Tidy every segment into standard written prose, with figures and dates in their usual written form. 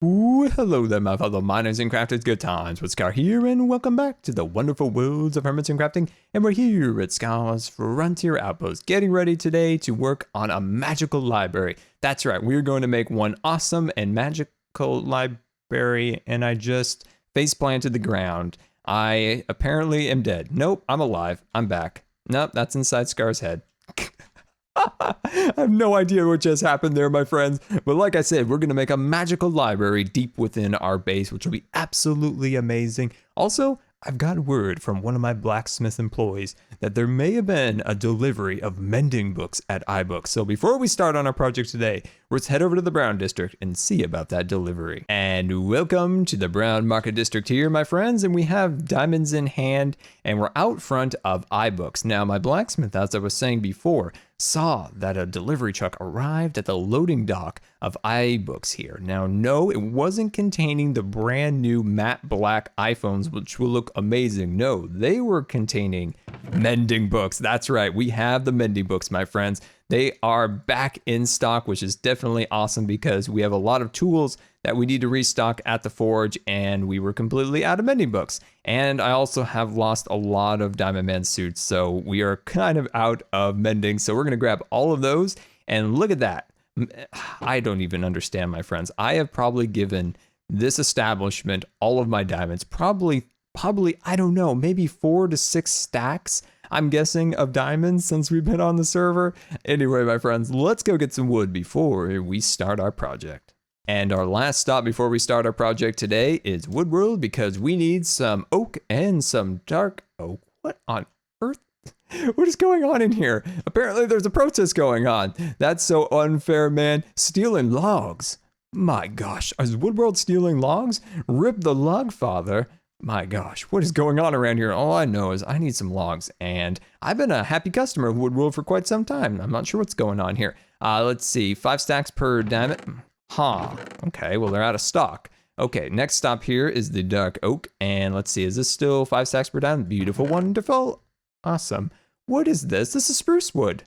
Ooh, hello there, my fellow miners and crafters. GoodTimesWithScar here, and welcome back to the wonderful worlds of Hermits and Crafting. And we're here at Scar's Frontier Outpost, getting ready today to work on a magical library. That's right, we're going to make one awesome and magical library, and I just face planted the ground. I apparently am dead. Nope, I'm alive. I'm back. Nope, that's inside Scar's head. I have no idea what just happened there, my friends. But like I said, we're going to make a magical library deep within our base, which will be absolutely amazing. Also, I've got word from one of my blacksmith employees that there may have been a delivery of mending books at iBooks. So before we start on our project today, let's head over to the Brown District and see about that delivery. And welcome to the Brown Market District here, my friends. And we have diamonds in hand, and we're out front of iBooks. Now, my blacksmith, as I was saying before, saw that a delivery truck arrived at the loading dock of iBooks here. Now, no, it wasn't containing the brand new matte black iPhones, which will look amazing. No, they were containing mending books. That's right, we have the mending books, my friends. They are back in stock, which is definitely awesome because we have a lot of tools that we need to restock at the forge, and we were completely out of mending books. And I also have lost a lot of Diamond Man suits, so we are kind of out of mending. So we're going to grab all of those, and look at that. I don't even understand, my friends. I have probably given this establishment all of my diamonds, probably, I don't know, maybe 4 to 6 stacks, I'm guessing, of diamonds since we've been on the server. Anyway, my friends, let's go get some wood before we start our project. And our last stop before we start our project today is Woodworld, because we need some oak and some dark oak. What on earth? What is going on in here? Apparently there's a protest going on. That's so unfair, man. Stealing logs. My gosh, is Woodworld stealing logs? Rip the log father. My gosh, what is going on around here? All I know is I need some logs, and I've been a happy customer of Woodworld for quite some time. I'm not sure what's going on here. Let's see, 5 stacks per diamond. Huh, okay, well, they're out of stock. Okay, next stop here is the dark oak, and let's see, is this still 5 stacks per diamond? Beautiful, wonderful, awesome. What is this? This is spruce wood.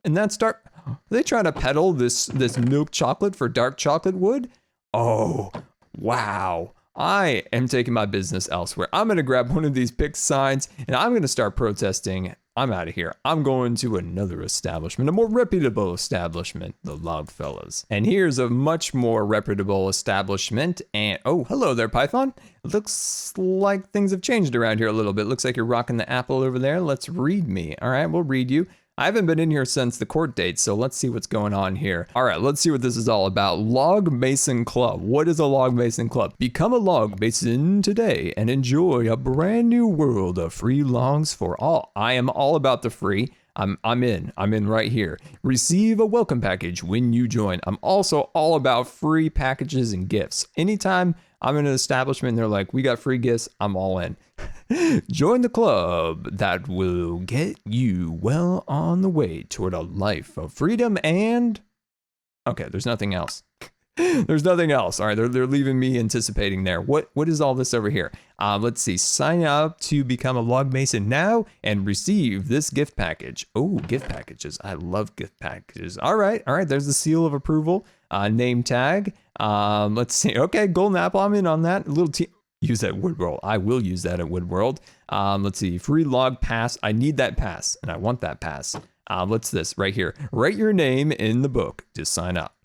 And that's dark. Are they trying to peddle this milk chocolate for dark chocolate wood? Oh, wow. I am taking my business elsewhere. I'm going to grab one of these pick signs, and I'm going to start protesting. I'm out of here. I'm going to another establishment, a more reputable establishment, the Logfellas. And here's a much more reputable establishment. And oh, hello there, Python. It looks like things have changed around here a little bit. Looks like you're rocking the apple over there. Let's read me. All right, we'll read you. I haven't been in here since the court date, so let's see what's going on here. All right, let's see what this is all about. Log Mason Club. What is a Log Mason Club? Become a Log Mason today and enjoy a brand new world of free logs for all. I am all about the free. I'm in right here. Receive a welcome package when you join. I'm also all about free packages and gifts. Anytime I'm in an establishment and they're like, we got free gifts, I'm all in. Join the club that will get you well on the way toward a life of freedom and... Okay, there's nothing else. There's nothing else. All right, they're leaving me anticipating there. What is all this over here? Let's see. Sign up to become a Log Mason now and receive this gift package. Oh, gift packages. I love gift packages. All right. There's the seal of approval. Name tag. Let's see. Okay, golden apple. I'm in on that. A little use that at Woodworld. I will use that at Woodworld. Let's see. Free log pass. I need that pass, and I want that pass. What's this right here? Write your name in the book to sign up.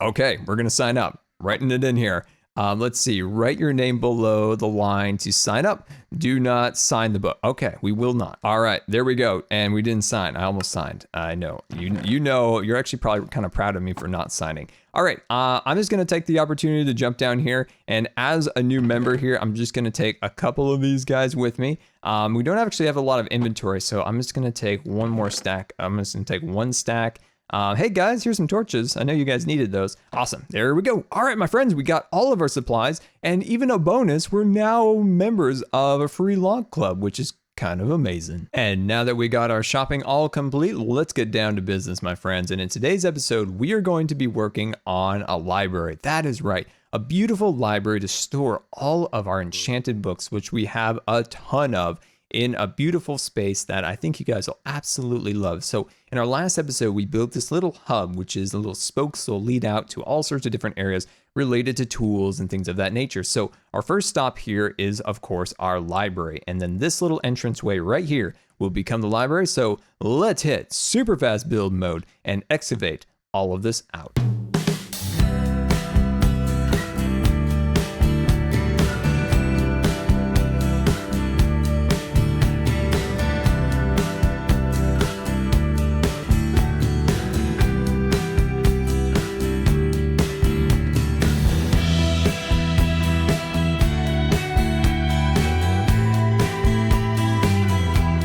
Okay, we're going to sign up. Writing it in here. Let's see. Write your name below the line to sign up. Do not sign the book. Okay, we will not. All right, there we go. And we didn't sign. I almost signed. I know. You know, you're actually probably kind of proud of me for not signing. All right, I'm just going to take the opportunity to jump down here. And as a new member here, I'm just going to take a couple of these guys with me. We don't actually have a lot of inventory, so I'm just going to take one more stack. I'm just going to take 1 stack. Hey guys, here's some torches. I know you guys needed those. Awesome. There we go. All right, my friends, we got all of our supplies, and even a bonus, we're now members of a free log club, which is kind of amazing. And now that we got our shopping all complete, let's get down to business, my friends. And in today's episode, we are going to be working on a library. That is right. A beautiful library to store all of our enchanted books, which we have a ton of. in a beautiful space that I think you guys will absolutely love. So in our last episode, we built this little hub, which is the little spokes that will lead out to all sorts of different areas related to tools and things of that nature. So our first stop here is, of course, our library. And then this little entranceway right here will become the library. So let's hit super fast build mode and excavate all of this out.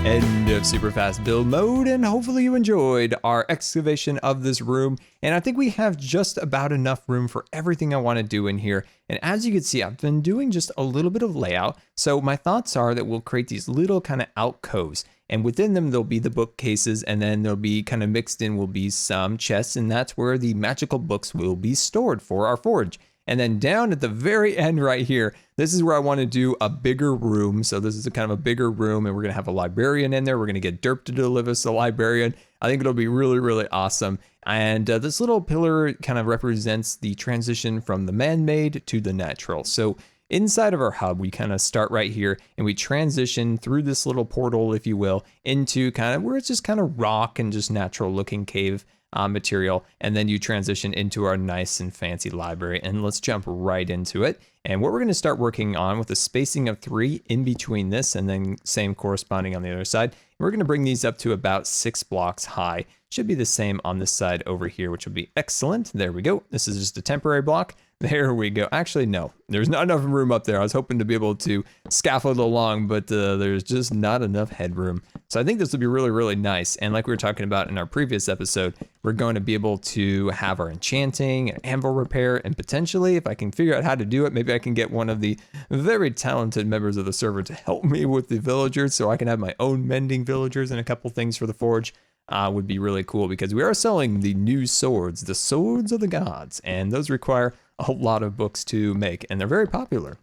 End of super fast build mode, and hopefully you enjoyed our excavation of this room. And I think we have just about enough room for everything I want to do in here. And as you can see, I've been doing just a little bit of layout. So my thoughts are that we'll create these little kind of alcoves, and within them there'll be the bookcases, and then there'll be kind of mixed in will be some chests, and that's where the magical books will be stored for our forge. And then down at the very end right here, this is where I want to do a bigger room. So this is a kind of a bigger room, and we're going to have a librarian in there. We're going to get Derp to deliver us a librarian. I think it'll be really, really awesome. And this little pillar kind of represents the transition from the man-made to the natural. So inside of our hub, we kind of start right here, and we transition through this little portal, if you will, into kind of where it's just kind of rock and just natural looking cave material, and then you transition into our nice and fancy library. And let's jump right into it. And what we're going to start working on with a spacing of 3 in between this, and then same corresponding on the other side. We're going to bring these up to about 6 blocks high. Should be the same on this side over here, which will be excellent. There we go. This is just a temporary block. There we go. Actually, no, there's not enough room up there. I was hoping to be able to scaffold along, but there's just not enough headroom. So I think this will be really, really nice. And like we were talking about in our previous episode, we're going to be able to have our enchanting and anvil repair, and potentially, if I can figure out how to do it, maybe I can get one of the very talented members of the server to help me with the villagers, so I can have my own mending villagers and a couple things for the forge. Would be really cool, because we are selling the new swords, the swords of the gods, and those require a lot of books to make, and they're very popular.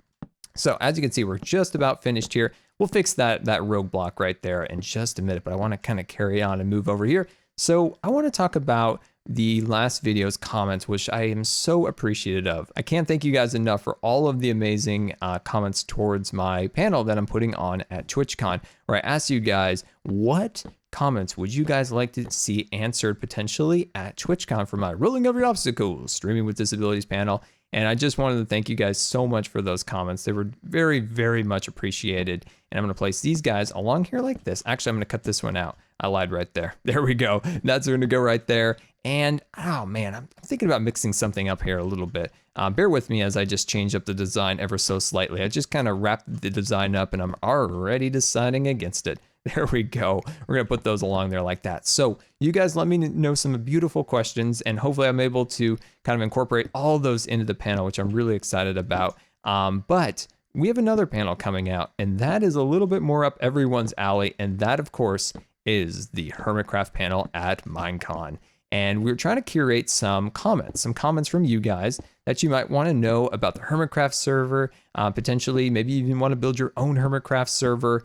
So as you can see, we're just about finished here. We'll fix that rogue block right there in just a minute, but I want to kind of carry on and move over here. So I want to talk about the last video's comments, which I am so appreciative of. I can't thank you guys enough for all of the amazing comments towards my panel that I'm putting on at TwitchCon, where I asked you guys, what comments would you guys like to see answered potentially at TwitchCon for my Rolling Over Obstacles Streaming with Disabilities panel. And I just wanted to thank you guys so much for those comments. They were very, very much appreciated. And I'm going to place these guys along here like this. Actually, I'm going to cut this one out. I lied right there. There we go. That's going to go right there. And oh man, I'm thinking about mixing something up here a little bit. Bear with me as I just change up the design ever so slightly. I just kind of wrapped the design up, and I'm already deciding against it. There we go. We're going to put those along there like that. So you guys let me know some beautiful questions, and hopefully I'm able to kind of incorporate all those into the panel, which I'm really excited about. But we have another panel coming out, and that is a little bit more up everyone's alley. And that, of course, is the Hermitcraft panel at Minecon. And we're trying to curate some comments from you guys that you might want to know about the Hermitcraft server. Potentially, maybe you even want to build your own Hermitcraft server.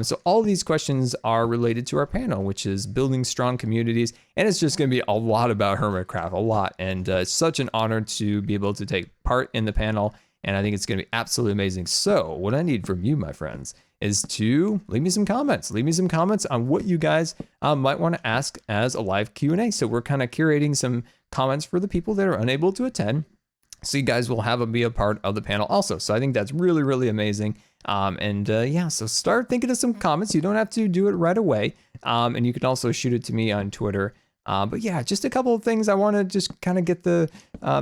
So all these questions are related to our panel, which is building strong communities. And it's just going to be a lot about Hermitcraft, a lot. And it's such an honor to be able to take part in the panel. And I think it's going to be absolutely amazing. So what I need from you, my friends, is to leave me some comments. Leave me some comments on what you guys might want to ask as a live Q&A. So we're kind of curating some comments for the people that are unable to attend, so you guys will be a part of the panel also. So I think that's really, really amazing. Yeah, so start thinking of some comments. You don't have to do it right away. And you can also shoot it to me on Twitter. But yeah, just a couple of things. I want to just kind of get the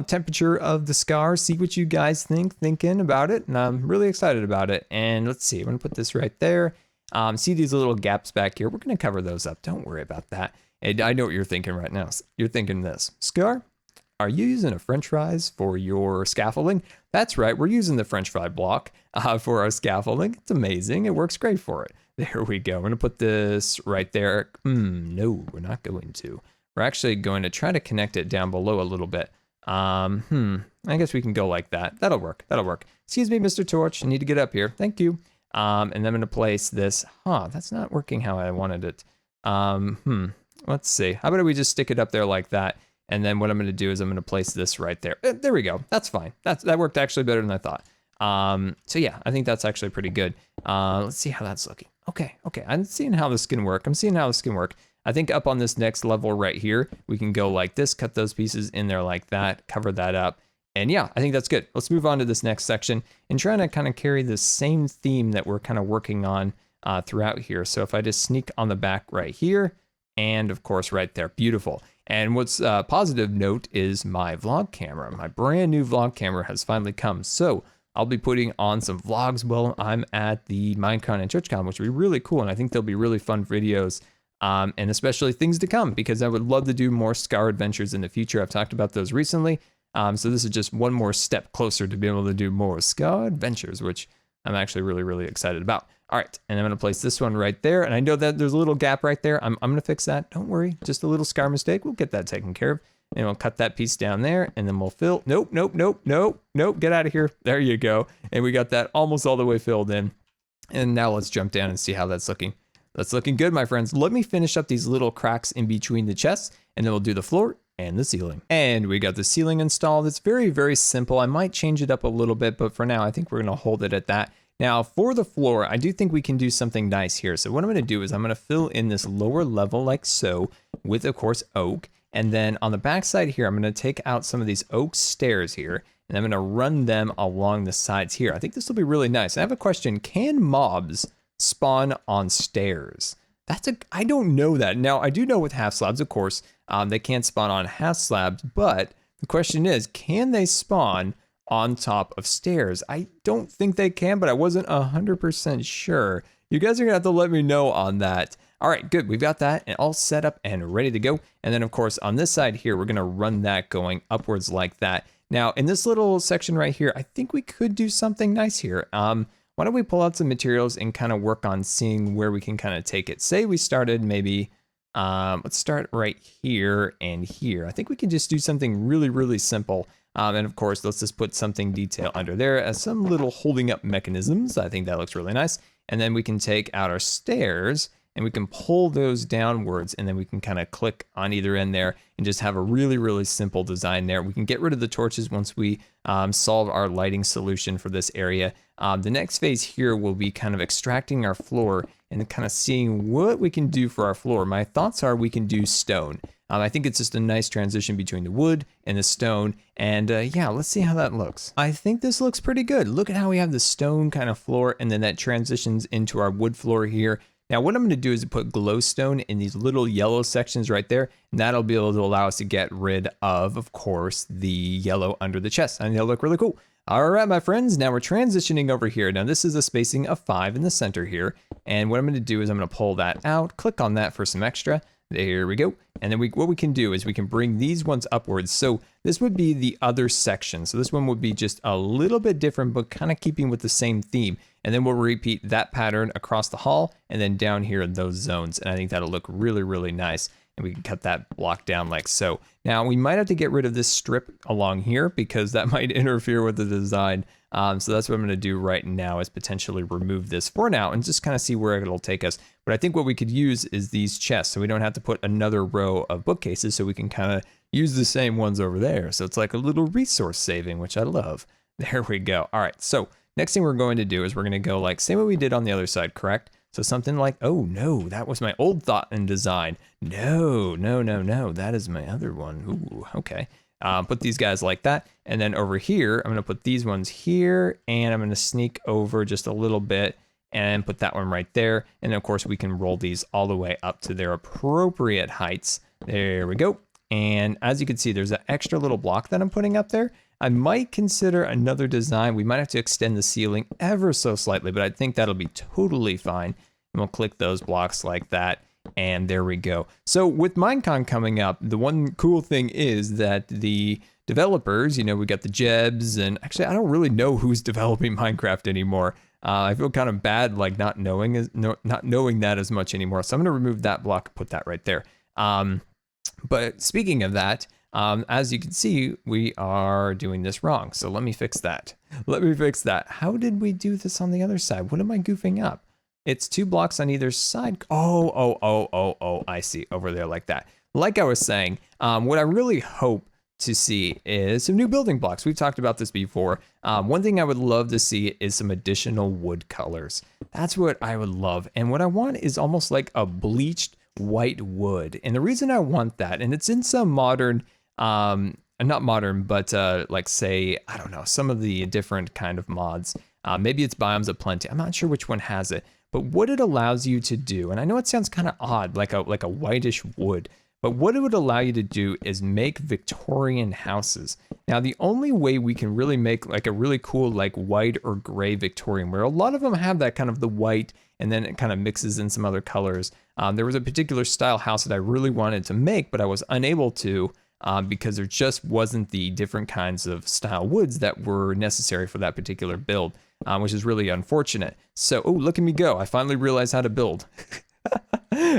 temperature of the Scar, see what you guys thinking about it. And I'm really excited about it. And let's see, I'm going to put this right there. See these little gaps back here. We're going to cover those up. Don't worry about that. And I know what you're thinking right now. You're thinking this, Scar, are you using a French fries for your scaffolding? That's right. We're using the French fry block for our scaffolding. It's amazing. It works great for it. There we go. I'm going to put this right there. No, we're not going to. We're actually going to try to connect it down below a little bit. I guess we can go like that. That'll work. That'll work. Excuse me, Mr. Torch. I need to get up here. Thank you. And then I'm going to place this. That's not working how I wanted it. Let's see. How about we just stick it up there like that? And then what I'm going to do is I'm going to place this right there. There we go. That's fine. That worked actually better than I thought. So yeah, I think that's actually pretty good. Let's see how that's looking. Okay. I'm seeing how this can work. I think up on this next level right here, we can go like this, cut those pieces in there like that, cover that up. And yeah, I think that's good. Let's move on to this next section and try to kind of carry the same theme that we're kind of working on throughout here. So if I just sneak on the back right here, and of course right there, beautiful. And what's a positive note is my vlog camera. My brand new vlog camera has finally come. So I'll be putting on some vlogs while I'm at the Minecon and TwitchCon, which will be really cool. And I think they'll be really fun videos. And especially things to come, because I would love to do more Scar adventures in the future. I've talked about those recently. So this is just one more step closer to being able to do more Scar adventures, which I'm actually really, really excited about. All right, and I'm gonna place this one right there. And I know that there's a little gap right there. I'm gonna fix that, don't worry. Just a little Scar mistake, we'll get that taken care of. And we'll cut that piece down there, and then we'll fill, nope, get out of here. There you go. And we got that almost all the way filled in. And now let's jump down and see how that's looking. That's looking good, my friends. Let me finish up these little cracks in between the chests, and then we'll do the floor and the ceiling. And we got the ceiling installed. It's very, very simple. I might change it up a little bit, but for now, I think we're gonna hold it at that. Now for the floor, I do think we can do something nice here. So what I'm gonna do is I'm gonna fill in this lower level like so with, of course, oak. And then on the back side here, I'm gonna take out some of these oak stairs here, and I'm gonna run them along the sides here. I think this will be really nice. I have a question, can mobs spawn on stairs? I don't know that. Now, I do know with half slabs, of course, they can't spawn on half slabs, but the question is, can they spawn on top of stairs? I don't think they can, but I wasn't 100% sure. You guys are gonna have to let me know on that. All right, good, we've got that and all set up and ready to go. And then of course, on this side here, we're gonna run that going upwards like that. Now, in this little section right here, I think we could do something nice here. Why don't we pull out some materials and kind of work on seeing where we can kind of take it. Say we started maybe, let's start right here and here. I think we can just do something really, really simple. And of course, let's just put something detail under there as some little holding up mechanisms. I think that looks really nice. And then we can take out our stairs and we can pull those downwards, and then we can kind of click on either end there and just have a really, really simple design there. We can get rid of the torches once we solve our lighting solution for this area. The next phase here will be kind of extracting our floor and kind of seeing what we can do for our floor. My thoughts are we can do stone. I think it's just a nice transition between the wood and the stone. And yeah, let's see how that looks. I think this looks pretty good. Look at how we have the stone kind of floor, and then that transitions into our wood floor here. Now what I'm going to do is put glowstone in these little yellow sections right there, and that'll be able to allow us to get rid of course, the yellow under the chest, and they'll look really cool. All right, my friends, now we're transitioning over here. Now this is a spacing of 5 in the center here, and what I'm going to do is I'm going to pull that out, click on that for some extra. There we go. And then what we can do is we can bring these ones upwards. So this would be the other section. So this one would be just a little bit different, but kind of keeping with the same theme. And then we'll repeat that pattern across the hall and then down here in those zones. And I think that'll look really, really nice. And we can cut that block down like so. Now we might have to get rid of this strip along here because that might interfere with the design. So that's what I'm going to do right now, is potentially remove this for now and just kind of see where it'll take us. But I think what we could use is these chests, so we don't have to put another row of bookcases, so we can kind of use the same ones over there. So it's like a little resource saving, which I love. There we go. All right, so next thing we're going to do is we're going to go like, same way we did on the other side, correct? So something like, oh no, that was my old thought and design. No, that is my other one. Ooh, okay. Put these guys like that. And then over here, I'm going to put these ones here, and I'm going to sneak over just a little bit and put that one right there. And of course we can roll these all the way up to their appropriate heights. There we go. And as you can see, there's an extra little block that I'm putting up there. I might consider another design. We might have to extend the ceiling ever so slightly, but I think that'll be totally fine. And we'll click those blocks like that. And there we go. So with Minecon coming up, the one cool thing is that the developers, you know, we got the Jebs, and actually I don't really know who's developing Minecraft anymore. I feel kind of bad like not knowing that as much anymore. So I'm going to remove that block, put that right there. But speaking of that, As you can see, we are doing this wrong. So let me fix that. Let me fix that. How did we do this on the other side? What am I goofing up? It's 2 blocks on either side. Oh, I see, over there like that. Like I was saying, what I really hope to see is some new building blocks. We've talked about this before. One thing I would love to see is some additional wood colors. That's what I would love. And what I want is almost like a bleached white wood. And the reason I want that, and it's in some modern, not modern, but like say, I don't know, some of the different kind of mods. Maybe it's Biomes of Plenty. I'm not sure which one has it. But what it allows you to do, and I know it sounds kind of odd, like a whitish wood, but what it would allow you to do is make Victorian houses. Now, the only way we can really make like a really cool like white or gray Victorian, where a lot of them have that kind of the white and then it kind of mixes in some other colors. There was a particular style house that I really wanted to make, but I was unable to because there just wasn't the different kinds of style woods that were necessary for that particular build. Which is really unfortunate. So, oh, look at me go. I finally realized how to build.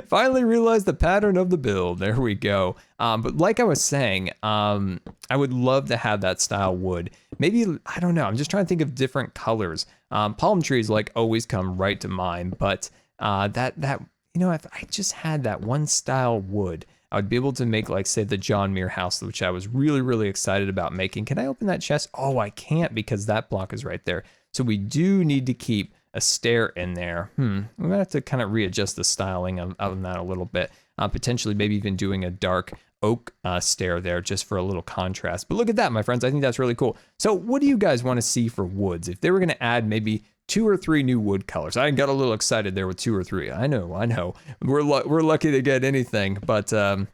Finally realized the pattern of the build. There we go. But like I was saying, I would love to have that style wood. Maybe, I don't know. I'm just trying to think of different colors. Palm trees like always come right to mind. But that you know, if I just had that one style wood, I would be able to make like, say, the John Muir house, which I was really, really excited about making. Can I open that chest? Oh, I can't because that block is right there. So we do need to keep a stair in there. We're gonna have to kind of readjust the styling of that a little bit. Potentially maybe even doing a dark oak stair there just for a little contrast. But look at that, my friends. I think that's really cool. So what do you guys want to see for woods? If they were gonna add maybe 2 or 3 new wood colors. I got a little excited there with 2 or 3. I know. We're lucky to get anything, but I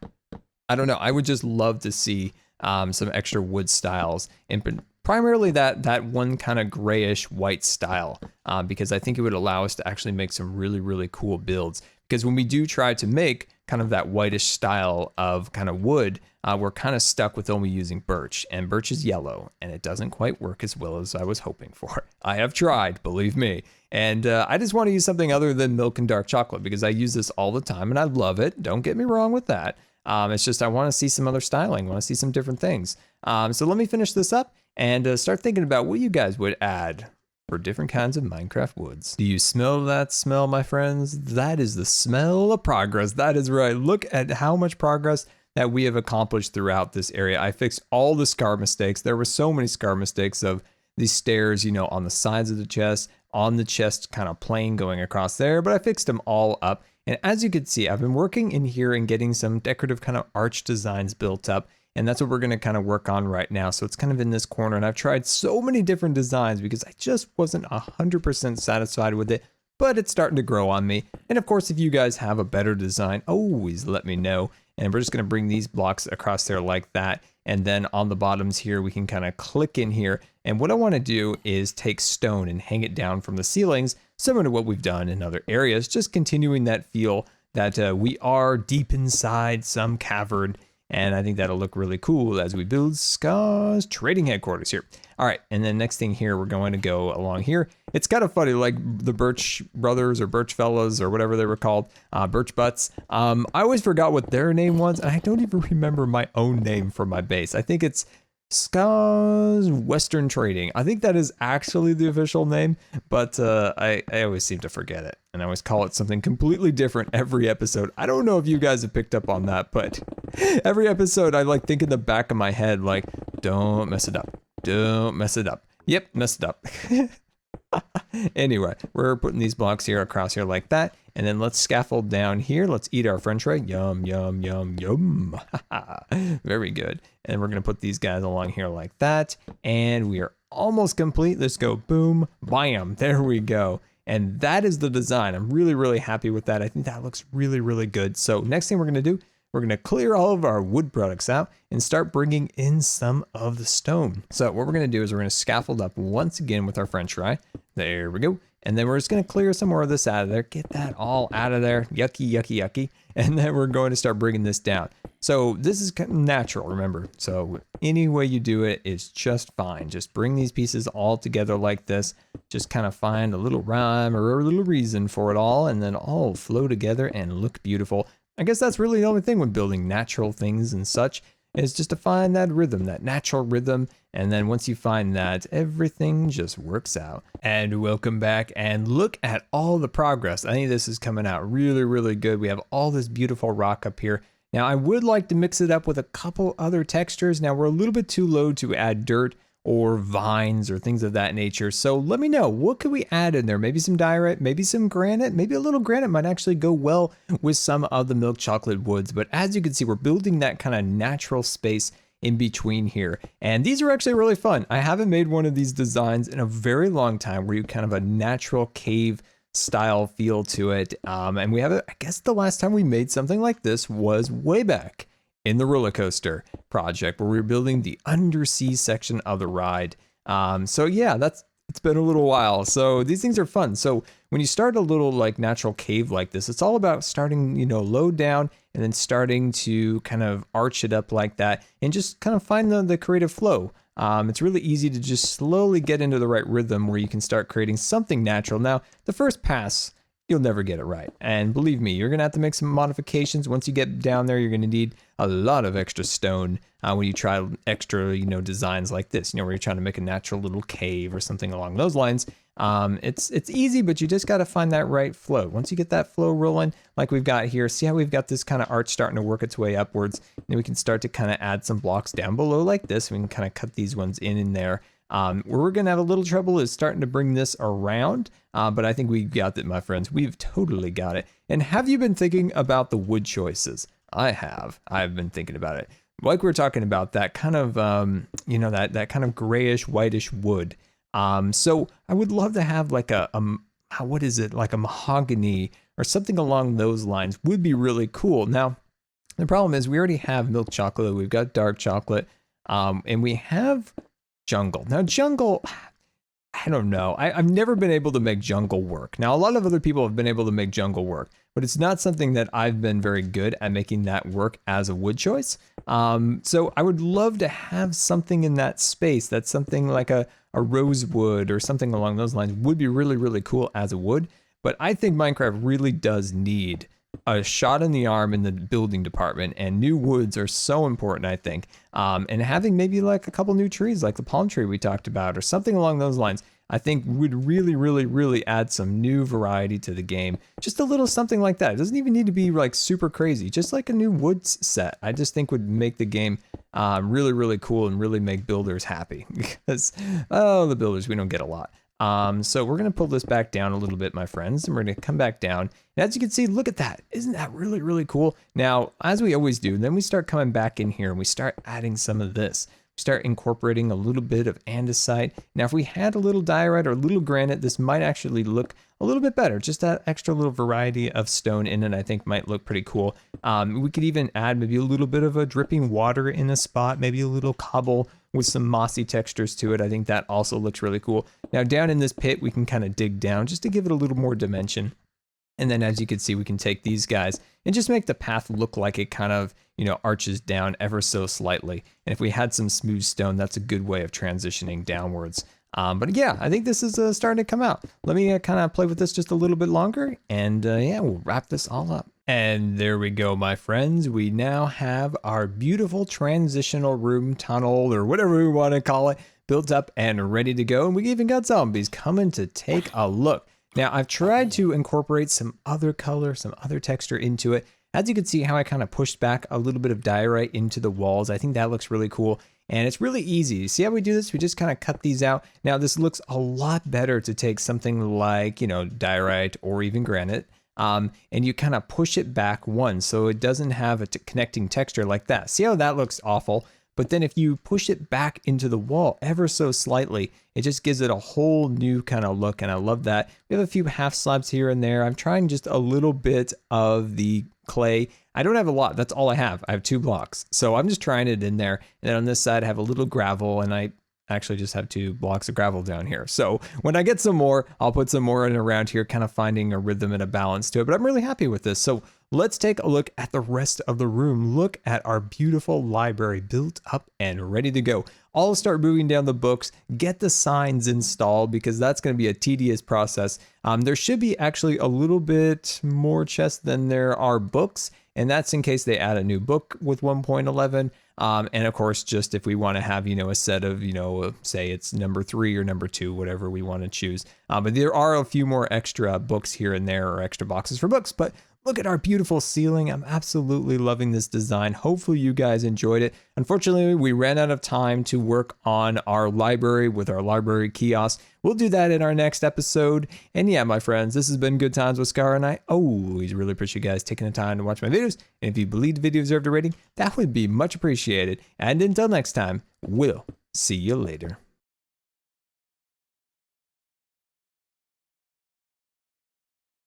don't know. I would just love to see some extra wood styles, and primarily that one kind of grayish white style, because I think it would allow us to actually make some really, really cool builds. Because when we do try to make kind of that whitish style of kind of wood, we're kind of stuck with only using birch, and birch is yellow, and it doesn't quite work as well as I was hoping for. I have tried, believe me. And I just want to use something other than milk and dark chocolate, because I use this all the time, and I love it. Don't get me wrong with that. It's just I want to see some other styling, I want to see some different things. So let me finish this up and start thinking about what you guys would add for different kinds of Minecraft woods. Do you smell that smell, my friends? That is the smell of progress. That is right. Look at how much progress that we have accomplished throughout this area. I fixed all the scar mistakes. There were so many scar mistakes of these stairs, you know, on the sides of the chest, on the chest kind of plane going across there, but I fixed them all up. And as you can see, I've been working in here and getting some decorative kind of arch designs built up. And that's what we're going to kind of work on right now. So it's kind of in this corner, and I've tried so many different designs because I just wasn't 100% satisfied with it, but it's starting to grow on me. And of course, if you guys have a better design, always let me know. And we're just going to bring these blocks across there like that. And then on the bottoms here, we can kind of click in here. And what I want to do is take stone and hang it down from the ceilings, similar to what we've done in other areas, just continuing that feel that we are deep inside some cavern. And I think that'll look really cool as we build Scar's trading headquarters here. All right, and then next thing here, we're going to go along here. It's kind of funny, like the Birch Brothers or Birch Fellas or whatever they were called, Birch Butts. I always forgot what their name was. I don't even remember my own name for my base. I think it's Scar's Western Trading. I think that is actually the official name, but I always seem to forget it. And I always call it something completely different every episode. I don't know if you guys have picked up on that, but every episode I like think in the back of my head, like, don't mess it up. Don't mess it up. Yep, messed it up. Anyway, we're putting these blocks here across here like that. And then let's scaffold down here. Let's eat our french fry. Yum, yum, yum, yum. Very good. And we're going to put these guys along here like that. And we are almost complete. Let's go boom, bam. There we go. And that is the design. I'm really, really happy with that. I think that looks really, really good. So next thing we're going to do, we're going to clear all of our wood products out and start bringing in some of the stone. So what we're going to do is we're going to scaffold up once again with our french fry. There we go. And then we're just going to clear some more of this out of there. Get that all out of there. Yucky, yucky, yucky. And then we're going to start bringing this down. So this is kind of natural, remember. So any way you do it is just fine. Just bring these pieces all together like this. Just kind of find a little rhyme or a little reason for it all. And then all flow together and look beautiful. I guess that's really the only thing when building natural things and such. is just to find that rhythm, that natural rhythm. And then once you find that, everything just works out. And welcome back, and look at all the progress. I think this is coming out really, really good. We have all this beautiful rock up here. Now I would like to mix it up with a couple other textures. Now we're a little bit too low to add dirt or vines or things of that nature. So let me know, what could we add in there? Maybe some diorite, maybe some granite, maybe a little granite might actually go well with some of the milk chocolate woods. But as you can see, we're building that kind of natural space in between here. And these are actually really fun. I haven't made one of these designs in a very long time where you kind of a natural cave style feel to it. And we have, I guess the last time we made something like this was way back in the roller coaster project where we were building the undersea section of the ride. So yeah, it's been a little while. So these things are fun. So when you start a little like natural cave like this, it's all about starting, low down and then starting to kind of arch it up like that and just kind of find the creative flow. It's really easy to just slowly get into the right rhythm where you can start creating something natural. Now, the first pass, you'll never get it right. And believe me, you're going to have to make some modifications. Once you get down there, you're going to need a lot of extra stone when you try extra, designs like this, where you're trying to make a natural little cave or something along those lines. It's easy, but you just got to find that right flow. Once you get that flow rolling, like we've got here, see how we've got this kind of arch starting to work its way upwards. And we can start to kind of add some blocks down below like this. We can kind of cut these ones in there. Where we're going to have a little trouble is starting to bring this around, but I think we've got it, my friends. We've totally got it. And have you been thinking about the wood choices? I have. I've been thinking about it. Like we were talking about, that kind of, that kind of grayish, whitish wood. So I would love to have like what is it? Like a mahogany or something along those lines would be really cool. Now, the problem is we already have milk chocolate. We've got dark chocolate, and we have jungle. Now jungle, I don't know. I've never been able to make jungle work. Now a lot of other people have been able to make jungle work, but it's not something that I've been very good at making that work as a wood choice. So I would love to have something in that space that's something like a rosewood or something along those lines would be really, really cool as a wood. But I think Minecraft really does need a shot in the arm in the building department, and new woods are so important, I think. And having maybe like a couple new trees, like the palm tree we talked about, or something along those lines, I think would really, really, really add some new variety to the game. Just a little something like that. It doesn't even need to be like super crazy, just like a new woods set. I just think would make the game really, really cool and really make builders happy because, the builders, we don't get a lot. So we're going to pull this back down a little bit, my friends, and we're going to come back down. And as you can see, look at that. Isn't that really, really cool? Now, as we always do, then we start coming back in here and we start adding some of this. We start incorporating a little bit of andesite. Now, if we had a little diorite or a little granite, this might actually look a little bit better. Just that extra little variety of stone in it, I think might look pretty cool. We could even add maybe a little bit of a dripping water in a spot, maybe a little cobble with some mossy textures to it. I think that also looks really cool. Now down in this pit, we can kind of dig down just to give it a little more dimension. And then as you can see, we can take these guys and just make the path look like it kind of, arches down ever so slightly. And if we had some smooth stone, that's a good way of transitioning downwards. But yeah, I think this is starting to come out. Let me kind of play with this just a little bit longer, and yeah, we'll wrap this all up. And there we go, my friends. We now have our beautiful transitional room tunnel, or whatever we want to call it, built up and ready to go. And we even got zombies coming to take a look. Now, I've tried to incorporate some other color, some other texture into it. As you can see how I kind of pushed back a little bit of diorite into the walls. I think that looks really cool. And it's really easy. See how we do this? We just kind of cut these out. Now, this looks a lot better to take something like, diorite or even granite. And you kind of push it back one so it doesn't have a connecting texture like that. See how that looks awful? But then if you push it back into the wall ever so slightly, it just gives it a whole new kind of look, and I love that. We have a few half slabs here and there. I'm trying just a little bit of the clay. I don't have a lot. That's all I have. I have 2 blocks. So I'm just trying it in there. And then on this side, I have a little gravel, and I actually just have 2 blocks of gravel down here. So when I get some more, I'll put some more in around here, kind of finding a rhythm and a balance to it. But I'm really happy with this. So let's take a look at the rest of the room. Look at our beautiful library built up and ready to go. I'll start moving down the books, get the signs installed, because that's going to be a tedious process. There should be actually a little bit more chests than there are books, and that's in case they add a new book with 1.11. And of course, just if we want to have, a set of, say it's number 3 or number 2, whatever we want to choose. But there are a few more extra books here and there, or extra boxes for books. But look at our beautiful ceiling. I'm absolutely loving this design. Hopefully you guys enjoyed it. Unfortunately, we ran out of time to work on our library with our library kiosk. We'll do that in our next episode. And yeah, my friends, this has been Good Times with Scar, and I always really appreciate you guys taking the time to watch my videos. And if you believe the video deserved a rating, that would be much appreciated. And until next time, we'll see you later.